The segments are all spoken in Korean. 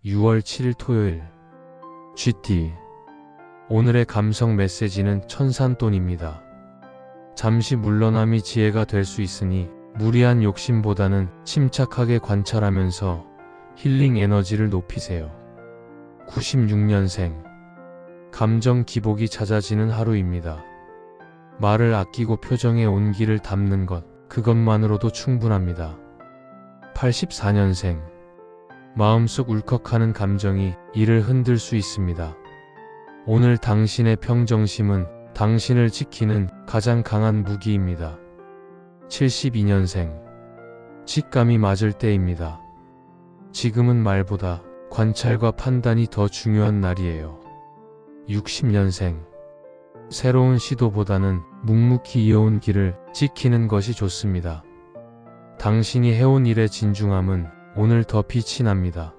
6월 7일 토요일 GT 오늘의 감성 메시지는 천산돈입니다. 잠시 물러남이 지혜가 될 수 있으니 무리한 욕심보다는 침착하게 관찰하면서 힐링 에너지를 높이세요. 96년생 감정 기복이 잦아지는 하루입니다. 말을 아끼고 표정에 온기를 담는 것, 그것만으로도 충분합니다. 84년생 마음속 울컥하는 감정이 이를 흔들 수 있습니다. 오늘 당신의 평정심은 당신을 지키는 가장 강한 무기입니다. 72년생 직감이 맞을 때입니다. 지금은 말보다 관찰과 판단이 더 중요한 날이에요. 60년생 새로운 시도보다는 묵묵히 이어온 길을 지키는 것이 좋습니다. 당신이 해온 일의 진중함은 오늘 더 빛이 납니다.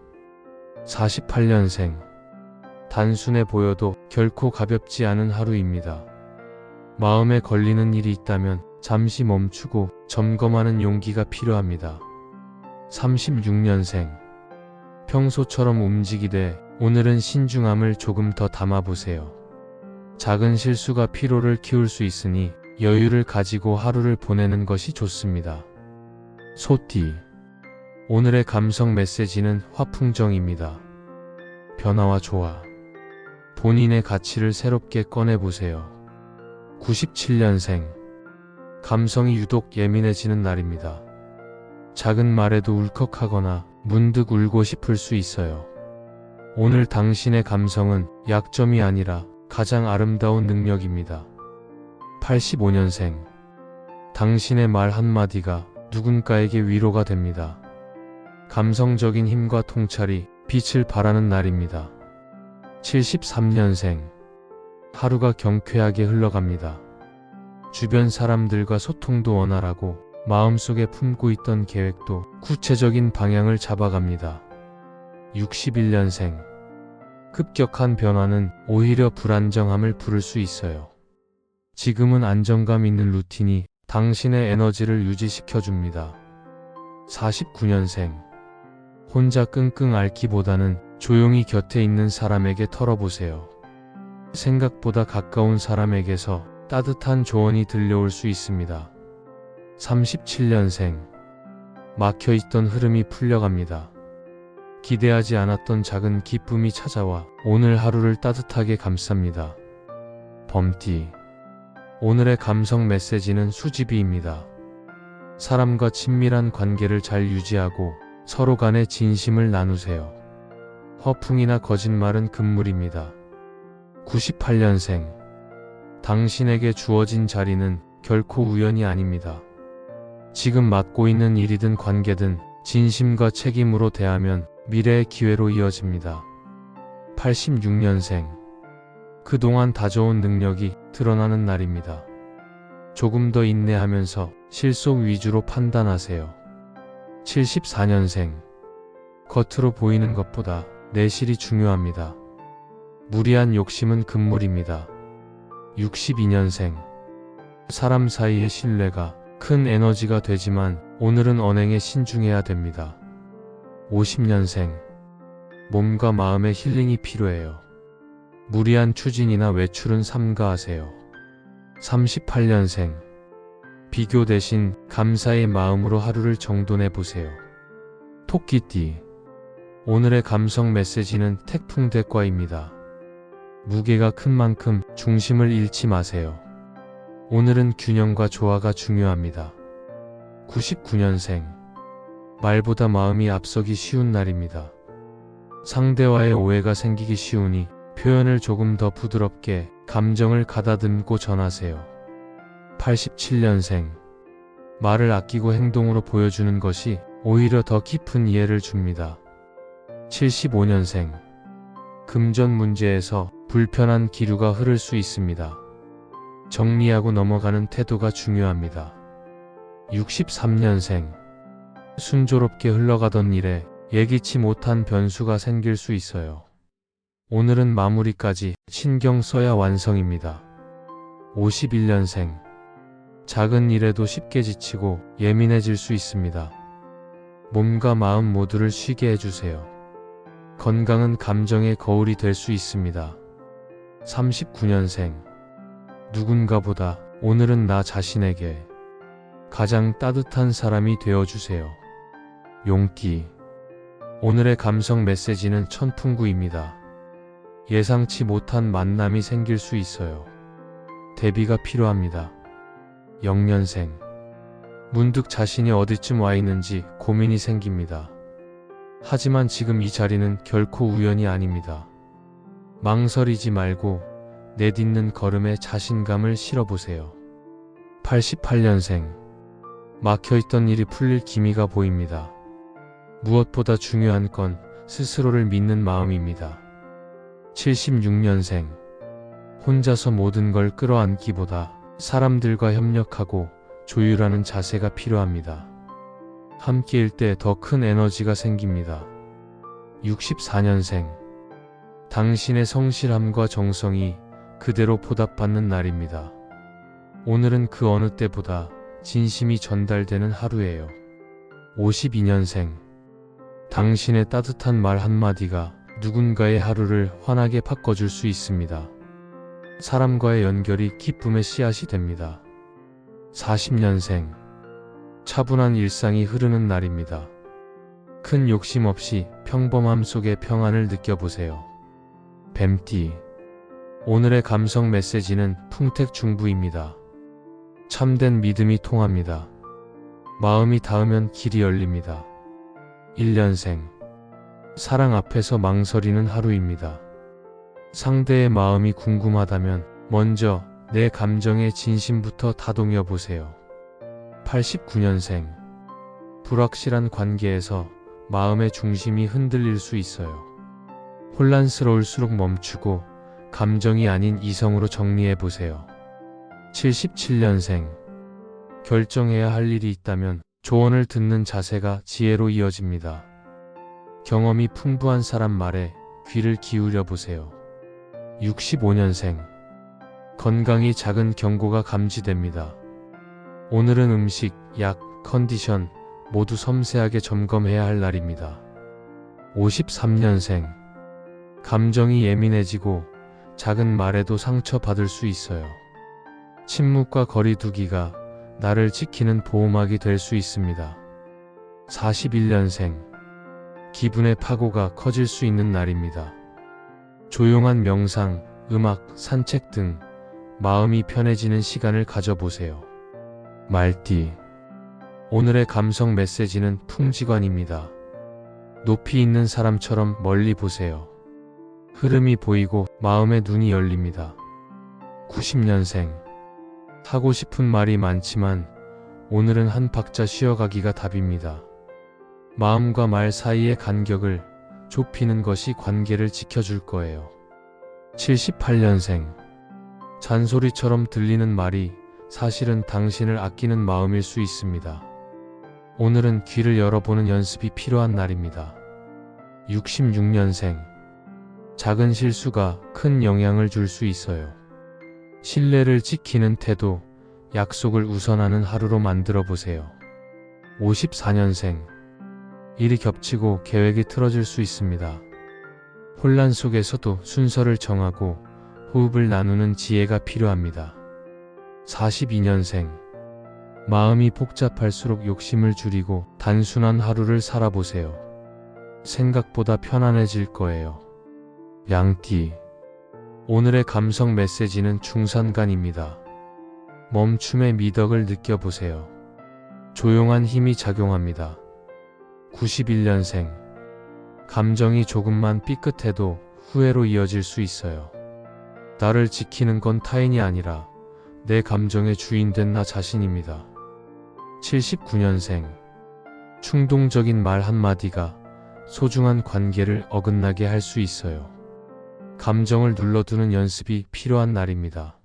48년생 단순해 보여도 결코 가볍지 않은 하루입니다. 마음에 걸리는 일이 있다면 잠시 멈추고 점검하는 용기가 필요합니다. 36년생 평소처럼 움직이되 오늘은 신중함을 조금 더 담아보세요. 작은 실수가 피로를 키울 수 있으니 여유를 가지고 하루를 보내는 것이 좋습니다. 소띠 오늘의 감성 메시지는 화풍정입니다. 변화와 조화 본인의 가치를 새롭게 꺼내보세요. 97년생 감성이 유독 예민해지는 날입니다. 작은 말에도 울컥하거나 문득 울고 싶을 수 있어요. 오늘 당신의 감성은 약점이 아니라 가장 아름다운 능력입니다. 85년생 당신의 말 한마디가 누군가에게 위로가 됩니다. 감성적인 힘과 통찰이 빛을 발하는 날입니다. 73년생 하루가 경쾌하게 흘러갑니다. 주변 사람들과 소통도 원활하고 마음속에 품고 있던 계획도 구체적인 방향을 잡아갑니다. 61년생 급격한 변화는 오히려 불안정함을 부를 수 있어요. 지금은 안정감 있는 루틴이 당신의 에너지를 유지시켜줍니다. 49년생 혼자 끙끙 앓기보다는 조용히 곁에 있는 사람에게 털어보세요. 생각보다 가까운 사람에게서 따뜻한 조언이 들려올 수 있습니다. 37년생 막혀있던 흐름이 풀려갑니다. 기대하지 않았던 작은 기쁨이 찾아와 오늘 하루를 따뜻하게 감쌉니다. 범띠 오늘의 감성 메시지는 수지비입니다. 사람과 친밀한 관계를 잘 유지하고 서로 간의 진심을 나누세요. 허풍이나 거짓말은 금물입니다. 98년생 당신에게 주어진 자리는 결코 우연이 아닙니다. 지금 맡고 있는 일이든 관계든 진심과 책임으로 대하면 미래의 기회로 이어집니다. 86년생 그동안 다져온 능력이 드러나는 날입니다. 조금 더 인내하면서 실속 위주로 판단하세요. 74년생 겉으로 보이는 것보다 내실이 중요합니다. 무리한 욕심은 금물입니다. 62년생 사람 사이의 신뢰가 큰 에너지가 되지만 오늘은 언행에 신중해야 됩니다. 50년생 몸과 마음의 힐링이 필요해요. 무리한 추진이나 외출은 삼가하세요. 38년생 비교 대신 감사의 마음으로 하루를 정돈해 보세요. 토끼띠 오늘의 감성 메시지는 태풍대과입니다. 무게가 큰 만큼 중심을 잃지 마세요. 오늘은 균형과 조화가 중요합니다. 99년생 말보다 마음이 앞서기 쉬운 날입니다. 상대와의 오해가 생기기 쉬우니 표현을 조금 더 부드럽게 감정을 가다듬고 전하세요. 87년생 말을 아끼고 행동으로 보여주는 것이 오히려 더 깊은 이해를 줍니다. 75년생 금전 문제에서 불편한 기류가 흐를 수 있습니다. 정리하고 넘어가는 태도가 중요합니다. 63년생 순조롭게 흘러가던 일에 예기치 못한 변수가 생길 수 있어요. 오늘은 마무리까지 신경 써야 완성입니다. 51년생 작은 일에도 쉽게 지치고 예민해질 수 있습니다. 몸과 마음 모두를 쉬게 해주세요. 건강은 감정의 거울이 될 수 있습니다. 39년생. 누군가보다 오늘은 나 자신에게 가장 따뜻한 사람이 되어주세요. 용띠. 오늘의 감성 메시지는 천풍구입니다. 예상치 못한 만남이 생길 수 있어요. 대비가 필요합니다. 영년생. 문득 자신이 어디쯤 와 있는지 고민이 생깁니다. 하지만 지금 이 자리는 결코 우연이 아닙니다. 망설이지 말고 내딛는 걸음에 자신감을 실어보세요. 88년생. 막혀있던 일이 풀릴 기미가 보입니다. 무엇보다 중요한 건 스스로를 믿는 마음입니다. 76년생. 혼자서 모든 걸 끌어안기보다 사람들과 협력하고 조율하는 자세가 필요합니다. 함께일 때 더 큰 에너지가 생깁니다. 64년생. 당신의 성실함과 정성이 그대로 보답받는 날입니다. 오늘은 그 어느 때보다 진심이 전달되는 하루예요. 52년생. 당신의 따뜻한 말 한마디가 누군가의 하루를 환하게 바꿔줄 수 있습니다. 사람과의 연결이 기쁨의 씨앗이 됩니다. 40년생. 차분한 일상이 흐르는 날입니다. 큰 욕심 없이 평범함 속의 평안을 느껴보세요. 뱀띠. 오늘의 감성 메시지는 풍택중부입니다. 참된 믿음이 통합니다. 마음이 닿으면 길이 열립니다. 1년생. 사랑 앞에서 망설이는 하루입니다. 상대의 마음이 궁금하다면 먼저 내 감정의 진심부터 다독여 보세요. 89년생. 불확실한 관계에서 마음의 중심이 흔들릴 수 있어요. 혼란스러울수록 멈추고 감정이 아닌 이성으로 정리해 보세요. 77년생. 결정해야 할 일이 있다면 조언을 듣는 자세가 지혜로 이어집니다. 경험이 풍부한 사람 말에 귀를 기울여 보세요. 65년생. 건강이 작은 경고가 감지됩니다. 오늘은 음식, 약, 컨디션 모두 섬세하게 점검해야 할 날입니다. 53년생. 감정이 예민해지고 작은 말에도 상처받을 수 있어요. 침묵과 거리 두기가 나를 지키는 보호막이 될 수 있습니다. 41년생. 기분의 파고가 커질 수 있는 날입니다. 조용한 명상, 음악, 산책 등 마음이 편해지는 시간을 가져보세요. 말띠. 오늘의 감성 메시지는 풍지관입니다. 높이 있는 사람처럼 멀리 보세요. 흐름이 보이고 마음의 눈이 열립니다. 90년생. 하고 싶은 말이 많지만 오늘은 한 박자 쉬어가기가 답입니다. 마음과 말 사이의 간격을 좁히는 것이 관계를 지켜줄 거예요. 78년생. 잔소리처럼 들리는 말이 사실은 당신을 아끼는 마음일 수 있습니다. 오늘은 귀를 열어보는 연습이 필요한 날입니다. 66년생. 작은 실수가 큰 영향을 줄 수 있어요. 신뢰를 지키는 태도, 약속을 우선하는 하루로 만들어 보세요. 54년생. 일이 겹치고 계획이 틀어질 수 있습니다. 혼란 속에서도 순서를 정하고 호흡을 나누는 지혜가 필요합니다. 42년생. 마음이 복잡할수록 욕심을 줄이고 단순한 하루를 살아보세요. 생각보다 편안해질 거예요. 양띠. 오늘의 감성 메시지는 중산간입니다. 멈춤의 미덕을 느껴보세요. 조용한 힘이 작용합니다. 91년생. 감정이 조금만 삐끗해도 후회로 이어질 수 있어요. 나를 지키는 건 타인이 아니라 내 감정의 주인된 나 자신입니다. 79년생. 충동적인 말 한마디가 소중한 관계를 어긋나게 할 수 있어요. 감정을 눌러두는 연습이 필요한 날입니다.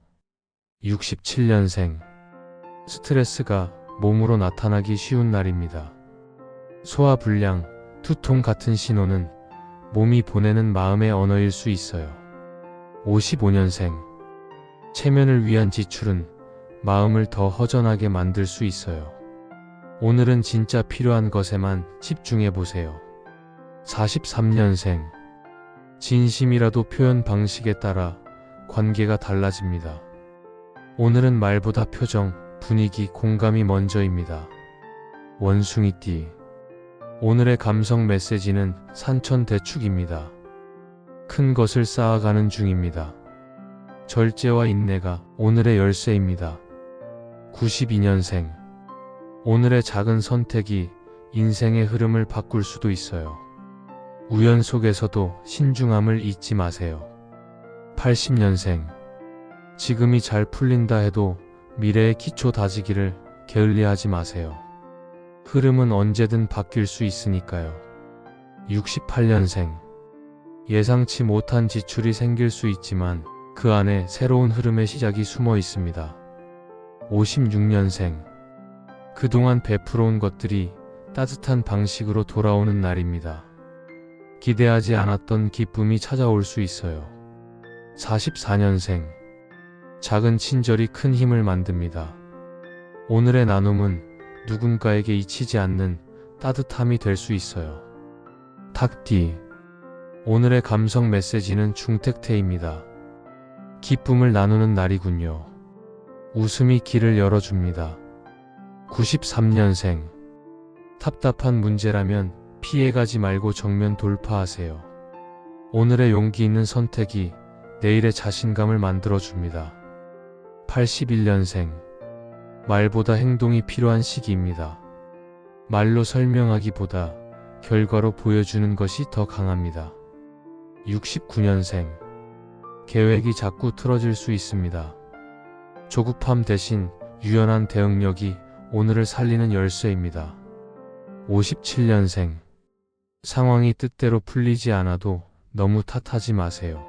67년생. 스트레스가 몸으로 나타나기 쉬운 날입니다. 소화불량, 두통 같은 신호는 몸이 보내는 마음의 언어일 수 있어요. 55년생. 체면을 위한 지출은 마음을 더 허전하게 만들 수 있어요. 오늘은 진짜 필요한 것에만 집중해 보세요. 43년생. 진심이라도 표현 방식에 따라 관계가 달라집니다. 오늘은 말보다 표정, 분위기, 공감이 먼저입니다. 원숭이띠. 오늘의 감성 메시지는 산천대축입니다. 큰 것을 쌓아가는 중입니다. 절제와 인내가 오늘의 열쇠입니다. 92년생. 오늘의 작은 선택이 인생의 흐름을 바꿀 수도 있어요. 우연 속에서도 신중함을 잊지 마세요. 80년생. 지금이 잘 풀린다 해도 미래의 기초 다지기를 게을리하지 마세요. 흐름은 언제든 바뀔 수 있으니까요. 68년생. 예상치 못한 지출이 생길 수 있지만 그 안에 새로운 흐름의 시작이 숨어 있습니다. 56년생. 그동안 베풀어온 것들이 따뜻한 방식으로 돌아오는 날입니다. 기대하지 않았던 기쁨이 찾아올 수 있어요. 44년생. 작은 친절이 큰 힘을 만듭니다. 오늘의 나눔은 누군가에게 잊히지 않는 따뜻함이 될 수 있어요. 닭띠. 오늘의 감성 메시지는 중택태입니다. 기쁨을 나누는 날이군요. 웃음이 길을 열어줍니다. 93년생. 답답한 문제라면 피해가지 말고 정면 돌파하세요. 오늘의 용기 있는 선택이 내일의 자신감을 만들어줍니다. 81년생. 말보다 행동이 필요한 시기입니다. 말로 설명하기보다 결과로 보여주는 것이 더 강합니다. 69년생. 계획이 자꾸 틀어질 수 있습니다. 조급함 대신 유연한 대응력이 오늘을 살리는 열쇠입니다. 57년생. 상황이 뜻대로 풀리지 않아도 너무 탓하지 마세요.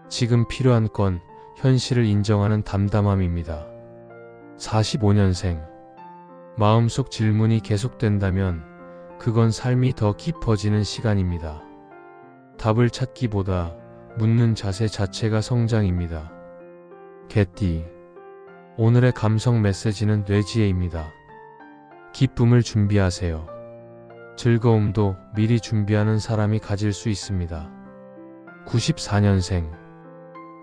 지금 필요한 건 현실을 인정하는 담담함입니다. 45년생. 마음속 질문이 계속된다면 그건 삶이 더 깊어지는 시간입니다. 답을 찾기보다 묻는 자세 자체가 성장입니다. 개띠. 오늘의 감성 메시지는 뇌지혜입니다. 기쁨을 준비하세요. 즐거움도 미리 준비하는 사람이 가질 수 있습니다. 94년생.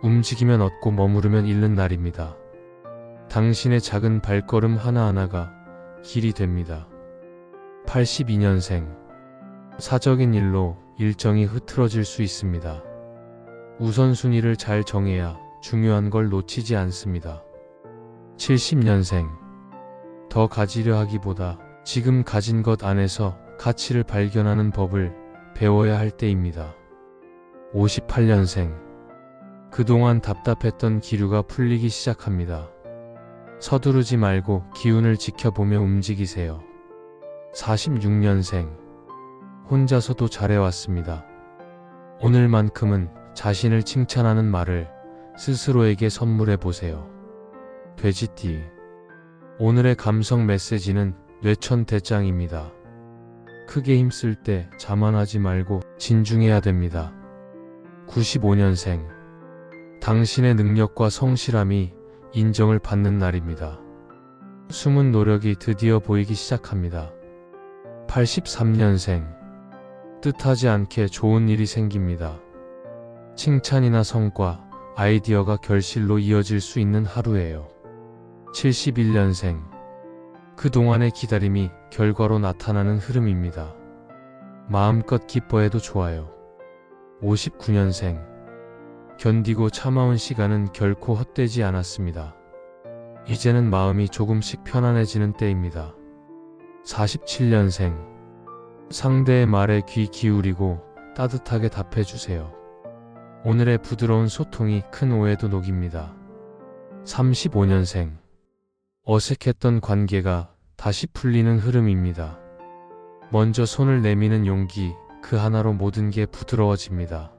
움직이면 얻고 머무르면 잃는 날입니다. 당신의 작은 발걸음 하나하나가 길이 됩니다. 82년생. 사적인 일로 일정이 흐트러질 수 있습니다. 우선순위를 잘 정해야 중요한 걸 놓치지 않습니다. 70년생. 더 가지려 하기보다 지금 가진 것 안에서 가치를 발견하는 법을 배워야 할 때입니다. 58년생. 그동안 답답했던 기류가 풀리기 시작합니다. 서두르지 말고 기운을 지켜보며 움직이세요. 46년생. 혼자서도 잘해왔습니다. 오늘만큼은 자신을 칭찬하는 말을 스스로에게 선물해 보세요. 돼지띠. 오늘의 감성 메시지는 뇌천대장입니다. 크게 힘쓸 때 자만하지 말고 진중해야 됩니다. 95년생. 당신의 능력과 성실함이 인정을 받는 날입니다. 숨은 노력이 드디어 보이기 시작합니다. 83년생. 뜻하지 않게 좋은 일이 생깁니다. 칭찬이나 성과, 아이디어가 결실로 이어질 수 있는 하루예요. 71년생. 그동안의 기다림이 결과로 나타나는 흐름입니다. 마음껏 기뻐해도 좋아요. 59년생. 견디고 참아온 시간은 결코 헛되지 않았습니다. 이제는 마음이 조금씩 편안해지는 때입니다. 47년생. 상대의 말에 귀 기울이고 따뜻하게 답해주세요. 오늘의 부드러운 소통이 큰 오해도 녹입니다. 35년생. 어색했던 관계가 다시 풀리는 흐름입니다. 먼저 손을 내미는 용기, 그 하나로 모든 게 부드러워집니다.